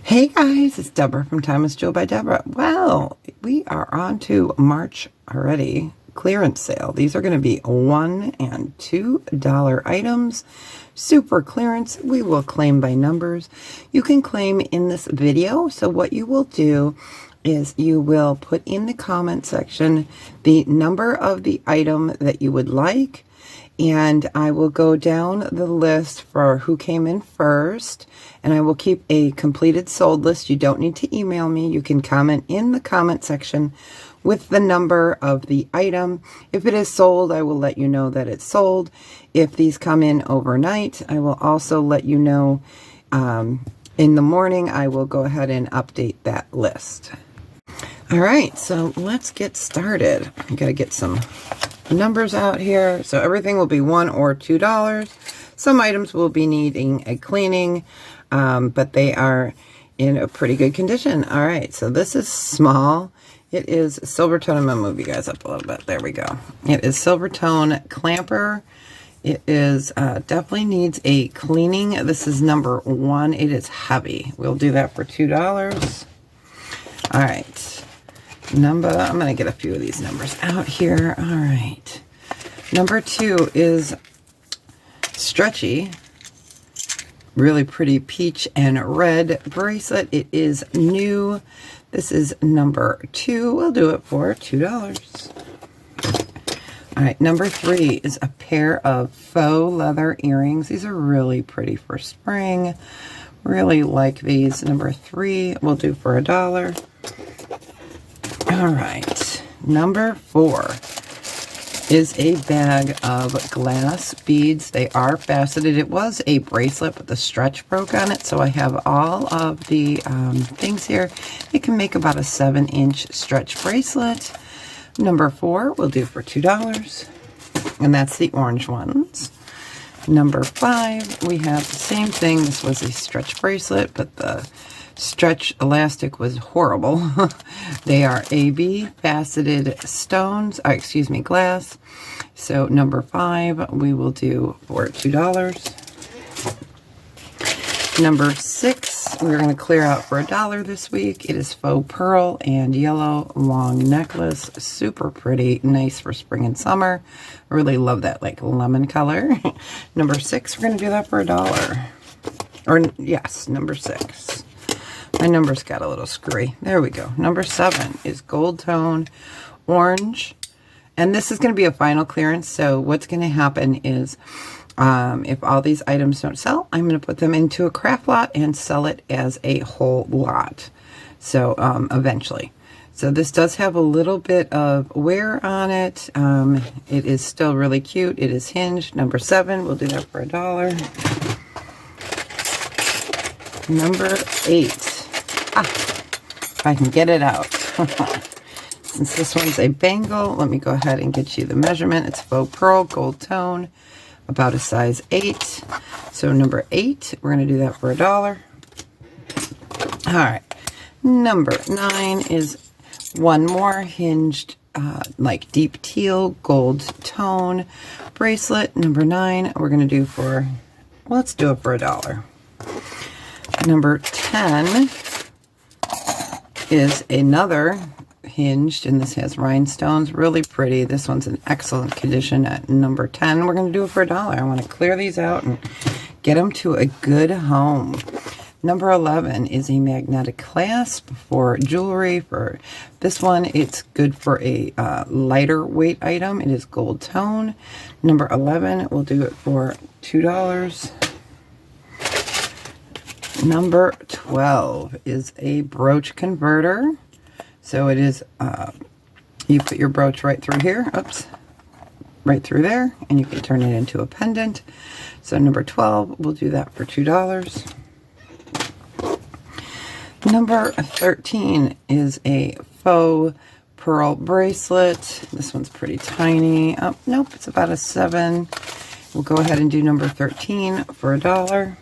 Hey guys, it's Deborah from Timeless Jewel by Deborah. Well, we are on to March already. Clearance sale. These are going to be $1 and $2 items. Super clearance. We will claim by numbers. You can claim in this video. So what you will do is you will put in the comment section the number of the item that you would like. And I will go down the list for who came in first, and I will keep a completed sold list. You don't need to email me. You can comment in the comment section with the number of the item. If it is sold, I will let you know that it's sold. If these come in overnight, I will also let you know in the morning. I will go ahead and update that list. All right, so let's get started. I gotta get some numbers out here. So everything will be $1 or $2. Some items will be needing a cleaning, but they are in a pretty good condition. All right, so this is small. It is silver tone. I'm gonna move you guys up a little bit. There we go. It is silver tone clamper. It is definitely needs a cleaning. This is number 1. It is heavy. We'll do that for $2. All right. I'm going to get a few of these numbers out here. All right. Number 2 is stretchy. Really pretty peach and red bracelet. It is new. This is number 2. We'll do it for $2. All right. Number 3 is a pair of faux leather earrings. These are really pretty for spring. Really like these. Number 3 we'll do for $1. All right, number 4 is a bag of glass beads. They are faceted. It was a bracelet, but the stretch broke on it, so I have all of the things here. It can make about a 7-inch stretch bracelet. Number 4 we'll do for $2, and that's the orange ones. Number 5, we have the same thing. This was a stretch bracelet, but the stretch elastic was horrible. They are AB faceted stones, glass. So number 5 we will do for $2. Number 6 we're going to clear out for $1 this week. It is faux pearl and yellow long necklace. Super pretty, nice for spring and summer. I really love that like lemon color. Number 6 we're going to do that for $1. Or yes, number 6. My numbers got a little screwy. There we go. Number 7 is gold tone orange. And this is going to be a final clearance. So what's going to happen is if all these items don't sell, I'm going to put them into a craft lot and sell it as a whole lot. So eventually. So this does have a little bit of wear on it. It is still really cute. It is hinged. Number 7, we'll do that for $1. Number 8. If I can get it out. Since this one's a bangle, let me go ahead and get you the measurement. It's faux pearl, gold tone, about a size 8. So number 8, we're going to do that for $1. All right. Number 9 is one more hinged, like deep teal, gold tone bracelet. Number 9, we're going to do for, well, let's do it for $1. Number 10 is another hinged, and this has rhinestones. Really pretty. This one's in excellent condition at number 10. We're going to do it for $1. I want to clear these out and get them to a good home. Number 11 is a magnetic clasp for jewelry. For this one, it's good for a lighter weight item. It is gold tone. Number 11, we'll do it for $2. Number 12 is a brooch converter. So it is, you put your brooch right through here, oops, right through there, and you can turn it into a pendant. So number 12, we'll do that for $2. Number 13 is a faux pearl bracelet. This one's pretty tiny. Oh, nope, it's about a 7. We'll go ahead and do number 13 for $1.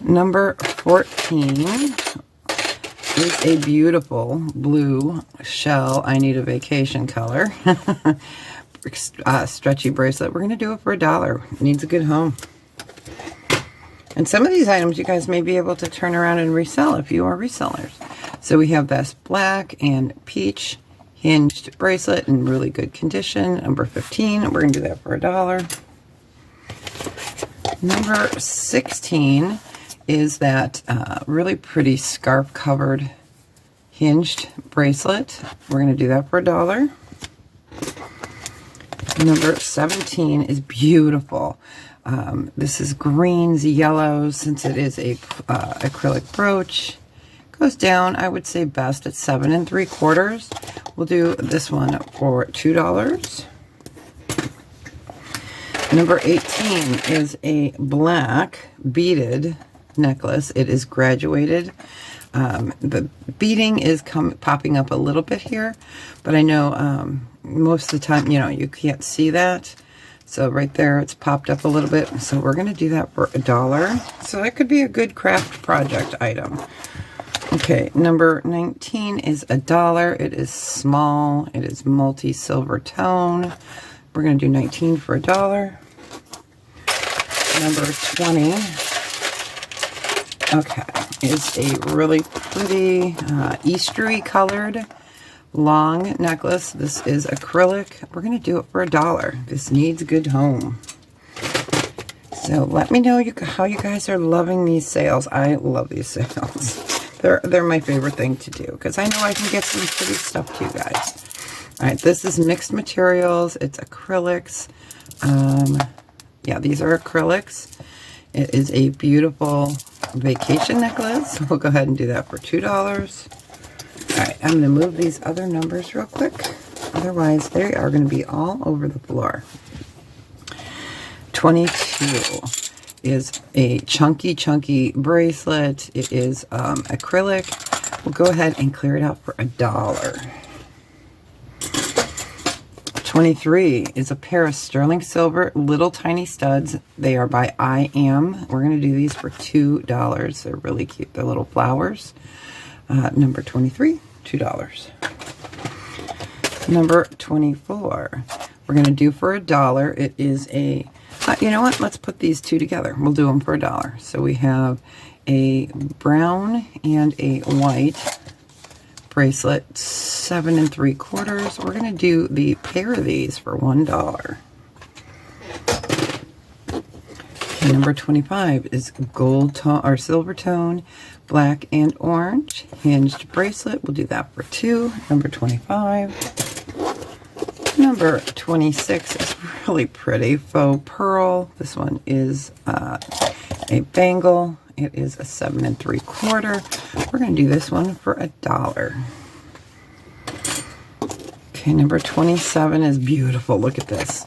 Number 14 is a beautiful blue shell. I need a vacation color. Stretchy bracelet. We're going to do it for $1. Needs a good home. And some of these items you guys may be able to turn around and resell if you are resellers. So we have this black and peach hinged bracelet in really good condition. Number 15, we're going to do that for $1. Number 16 is that really pretty scarf covered hinged bracelet. We're going to do that for $1. Number 17 is beautiful. This is greens, yellows, since it is a acrylic brooch. Goes down, I would say best at 7 3/4. We'll do this one for $2. Number 18 is a black beaded necklace. It is graduated. The beading is popping up a little bit here, but I know most of the time, you know, you can't see that. So right there, it's popped up a little bit. So we're going to do that for $1. So that could be a good craft project item. Okay, number 19 is $1. It is small. It is multi-silver tone. We're going to do 19 for $1. Number 20, okay, is a really pretty Eastery colored long necklace. This is acrylic. We're going to do it for $1. This needs a good home. So let me know how you guys are loving these sales. I love these sales. They're my favorite thing to do because I know I can get some pretty stuff to you guys. All right, this is mixed materials. It's acrylics. Yeah, these are acrylics. It is a beautiful vacation necklace. We'll go ahead and do that for $2. All right, I'm going to move these other numbers real quick. Otherwise, they are going to be all over the floor. 22 is a chunky bracelet. It is acrylic. We'll go ahead and clear it out for $1. 23 is a pair of sterling silver little tiny studs. They are by I Am. We're going to do these for $2. They're really cute. They're little flowers. Number 23, $2. Number 24, we're going to do for $1. It is a, you know what? Let's put these two together. We'll do them for $1. So we have a brown and a white bracelet, 7 3/4. We're going to do the pair of these for $1. Okay, number 25 is gold tone or silver tone, black and orange hinged bracelet. We'll do that for $2. Number 25. Number 26 is really pretty faux pearl. This one is a bangle. It is a 7 3/4. We're going to do this one for $1. Okay, number 27 is beautiful. Look at this.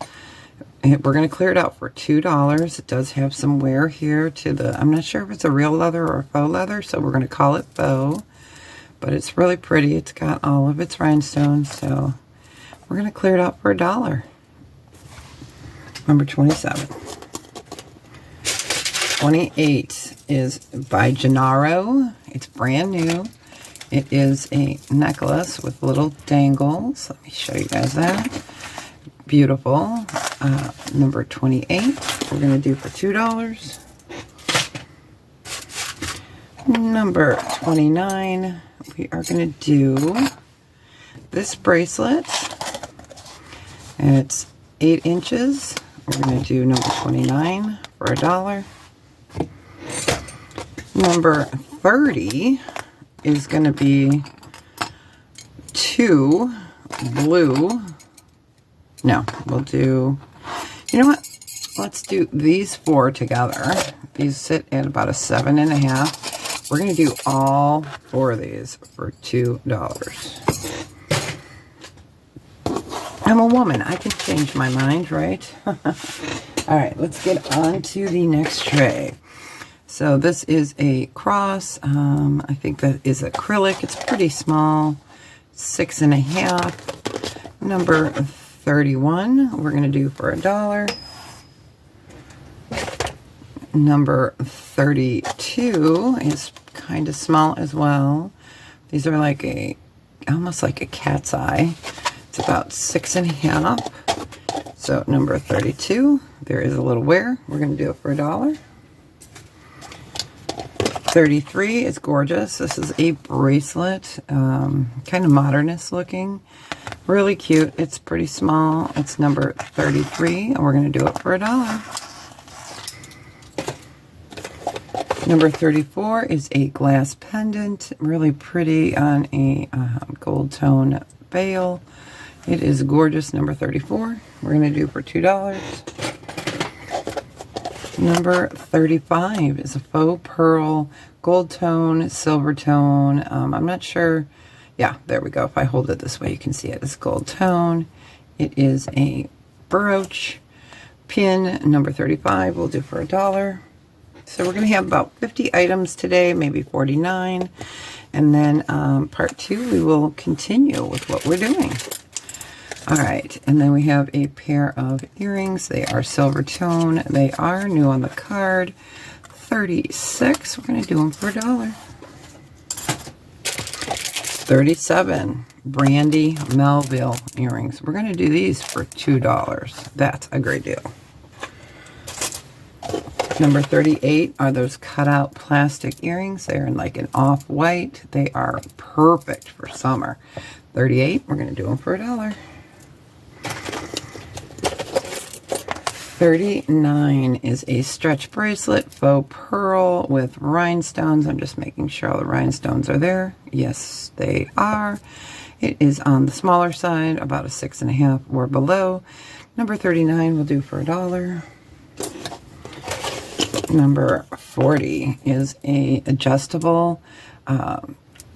And we're going to clear it out for $2. It does have some wear here to the, I'm not sure if it's a real leather or a faux leather, so we're going to call it faux. But it's really pretty. It's got all of its rhinestones, so we're going to clear it out for $1. Number 27. 28 is by Gennaro. It's brand new. It is a necklace with little dangles. Let me show you guys that. Beautiful. Number 28, we're going to do for $2. Number 29, we are going to do this bracelet. And it's 8 inches. We're going to do number 29 for $1. Number 30 is going to be 2 blue. No, we'll do, you know what? Let's do these 4 together. These sit at about a 7.5. We're going to do all 4 of these for $2. I'm a woman. I can change my mind, right? All right, let's get on to the next tray. So this is a cross. I think that is acrylic. It's pretty small, 6.5. Number 31, we're going to do for $1. Number 32 is kind of small as well. These are like almost like a cat's eye. It's about 6.5. So number 32, there is a little wear. We're going to do it for $1. 33 is gorgeous. This is a bracelet, kind of modernist looking. Really cute. It's pretty small. It's number 33, and we're going to do it for $1. Number 34 is a glass pendant. Really pretty on a gold tone bail. It is gorgeous. Number 34. We're going to do for $2. Number 35 is a faux pearl, gold tone, silver tone. I'm not sure. Yeah, there we go. If I hold it this way, you can see it. It's gold tone. It is a brooch. Pin number 35 we'll do for $1. So we're going to have about 50 items today, maybe 49. And then part 2, we will continue with what we're doing. All right, and then we have a pair of earrings. They are silver tone. They are new on the card. 36. We're going to do them for $1. 37. Brandy Melville earrings. We're going to do these for $2. That's a great deal. Number 38 are those cutout plastic earrings. They're in like an off-white. They are perfect for summer. 38, we're going to do them for $1. 39 is a stretch bracelet, faux pearl with rhinestones. I'm just making sure all the rhinestones are there. Yes, they are. It is on the smaller side, about a 6.5 or below. Number 39 we'll do for $1. Number 40 is a adjustable,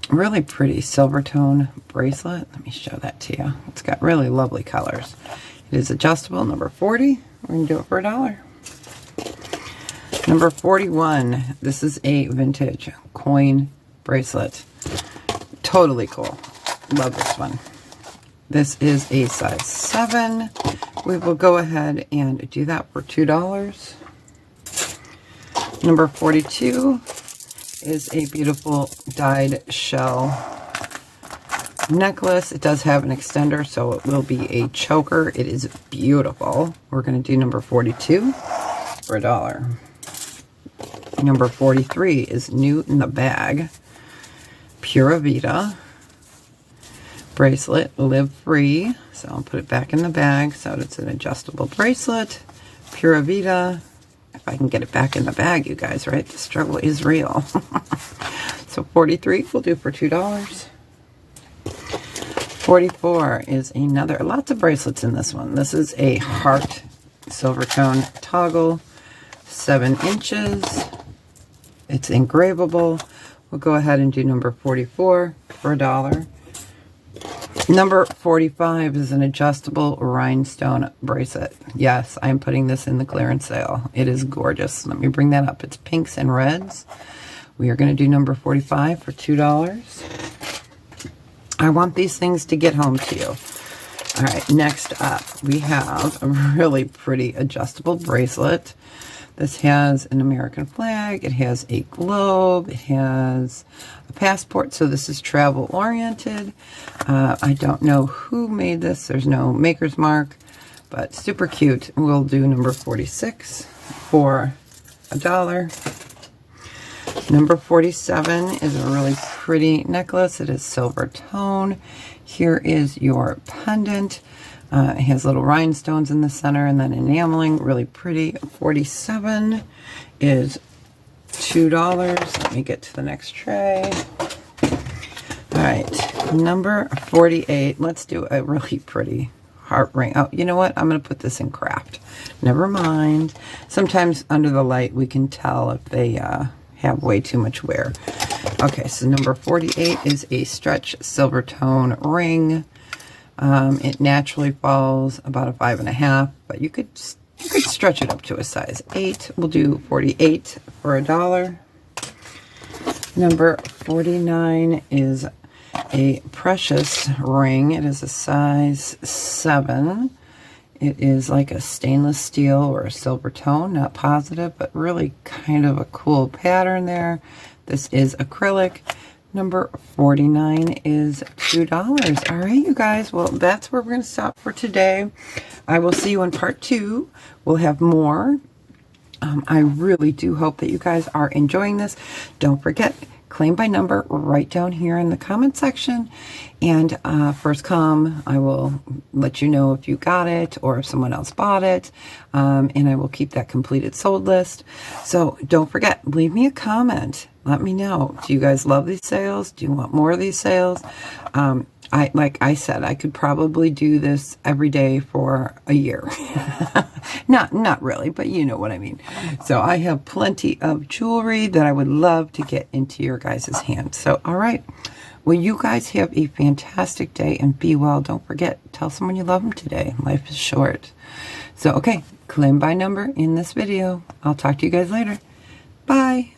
really pretty silver tone bracelet. Let me show that to you. It's got really lovely colors. It is adjustable. Number 40, we're going to do it for $1. Number 41, this is a vintage coin bracelet. Totally cool. Love this one. This is a size 7. We will go ahead and do that for $2. Number 42 is a beautiful dyed shell necklace. It does have an extender, so it will be a choker. It is beautiful. We're going to do number 42 for $1. Number 43 is new in the bag. Pura Vida bracelet, live free. So I'll put it back in the bag. So it's an adjustable bracelet. Pura Vida. If I can get it back in the bag, you guys, right? The struggle is real. So 43 we'll do for $2. 44 is another, lots of bracelets in this one. This is a heart silver tone toggle, 7 inches. It's engravable. We'll go ahead and do number 44 for $1. Number 45 is an adjustable rhinestone bracelet. Yes, I'm putting this in the clearance sale. It is gorgeous. Let me bring that up. It's pinks and reds. We are going to do number 45 for $2. I want these things to get home to you. All right, next up, we have a really pretty adjustable bracelet. This has an American flag. It has a globe. It has a passport, so this is travel oriented. I don't know who made this. There's no maker's mark, but super cute. We'll do number 46 for $1. Number 47 is a really pretty necklace. It is silver tone. Here is your pendant. It has little rhinestones in the center and then enameling. Really pretty. 47 is $2. Let me get to the next tray. All right, number 48. Let's do a really pretty heart ring. Oh, you know what? I'm going to put this in craft. Never mind. Sometimes under the light we can tell if they have way too much wear. Okay, so number 48 is a stretch silver tone ring. It naturally falls about a 5.5, but you could stretch it up to a size 8. We'll do 48 for $1. Number 49 is a precious ring. It is a size 7. It is like a stainless steel or a silver tone, not positive, but really kind of a cool pattern there. This is acrylic. Number 49 is $2. All right, you guys. Well, that's where we're going to stop for today. I will see you in part 2. We'll have more I really do hope that you guys are enjoying this. Don't forget, claim by number right down here in the comment section. And first come, I will let you know if you got it or if someone else bought it. And I will keep that completed sold list. So don't forget, leave me a comment. Let me know. Do you guys love these sales? Do you want more of these sales? Like I said, I could probably do this every day for a year. Not really, but you know what I mean. So I have plenty of jewelry that I would love to get into your guys' hands. So, all right. Well, you guys have a fantastic day and be well. Don't forget, tell someone you love them today. Life is short. So, okay, claim by number in this video. I'll talk to you guys later. Bye.